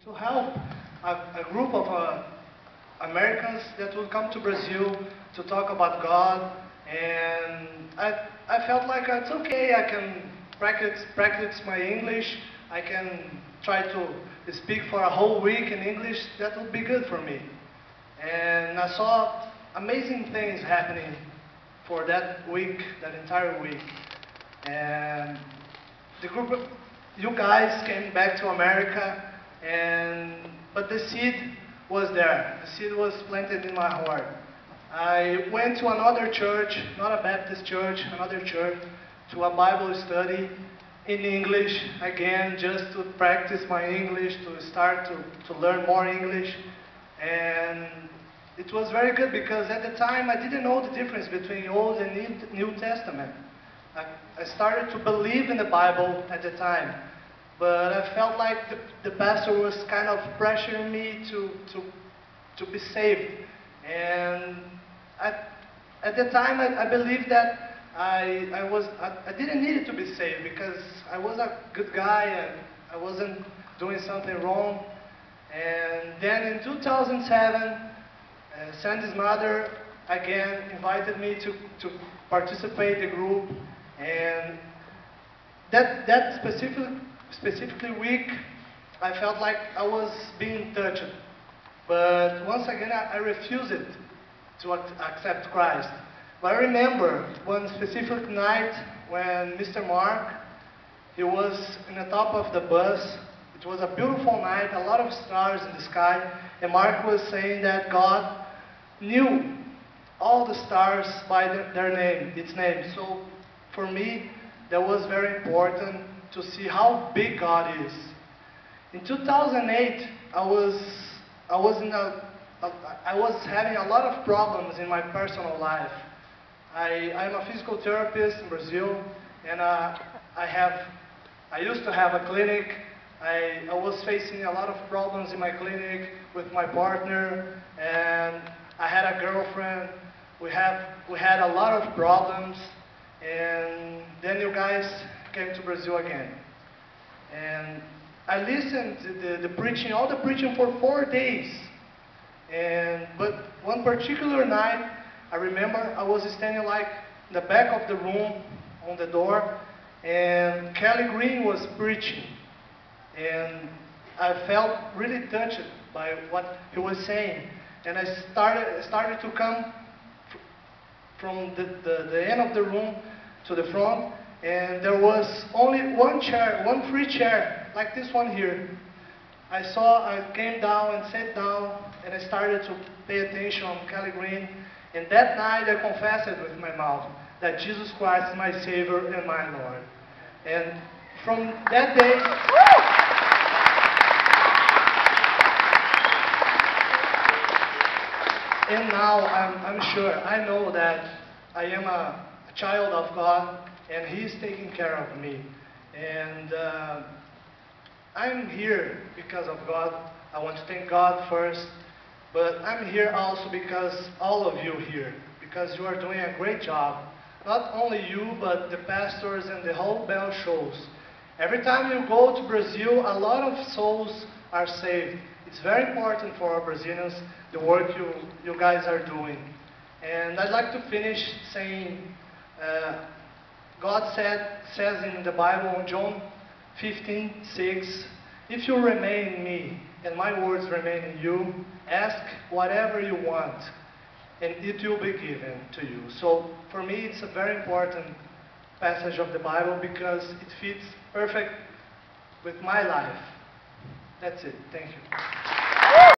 to help a group of Americans that would come to Brazil to talk about God, and I felt like it's okay, I can practice my English, I can try to speak for a whole week in English, that would be good for me. And I saw amazing things happening for that week, that entire week. And the group of you guys came back to America, but the seed was there. The seed was planted in my heart. I went to another church, not a Baptist church, another church, to a Bible study in English, again, just to practice my English, to start to learn more English. And it was very good because at the time I didn't know the difference between Old and New Testament. I started to believe in the Bible at the time, but I felt like the pastor was kind of pressuring me to be saved. And at the time I believed that I didn't need to be saved because I was a good guy and I wasn't doing something wrong. And then in 2007, Sandy's mother again invited me to participate in the group, and that specifically week I felt like I was being touched, but once again I refused it to accept Christ. But I remember one specific night when Mr. Mark, he was in the top of the bus. It was a beautiful night, a lot of stars in the sky, and Mark was saying that God knew all the stars by its name. So for me, that was very important to see how big God is. In 2008, I was having a lot of problems in my personal life. I'm a physical therapist in Brazil, and I used to have a clinic. I was facing a lot of problems in my clinic with my partner, and I had a girlfriend. We had a lot of problems, and then you guys came to Brazil again. And I listened to the preaching, all the preaching for 4 days. But one particular night, I remember I was standing like in the back of the room on the door, and Kelly Green was preaching. And I felt really touched by what he was saying. And I started to come from the end of the room to the front, and there was only one chair, one free chair, like this one here. I came down and sat down, and I started to pay attention on Kelly Green. And that night I confessed it with my mouth that Jesus Christ is my Savior and my Lord. And from that day, and now I'm sure, I know that I am a child of God, and He's taking care of me. And I'm here because of God. I want to thank God first, but I'm here also because all of you here, because you are doing a great job. Not only you, but the pastors and the whole Bell Shoals. Every time you go to Brazil, a lot of souls are saved. It's very important for our Brazilians, the work you guys are doing. And I'd like to finish saying, God says in the Bible, in John 15:6, if you remain in me, and my words remain in you, ask whatever you want, and it will be given to you. So for me, it's a very important passage of the Bible because it fits perfect with my life. That's it. Thank you.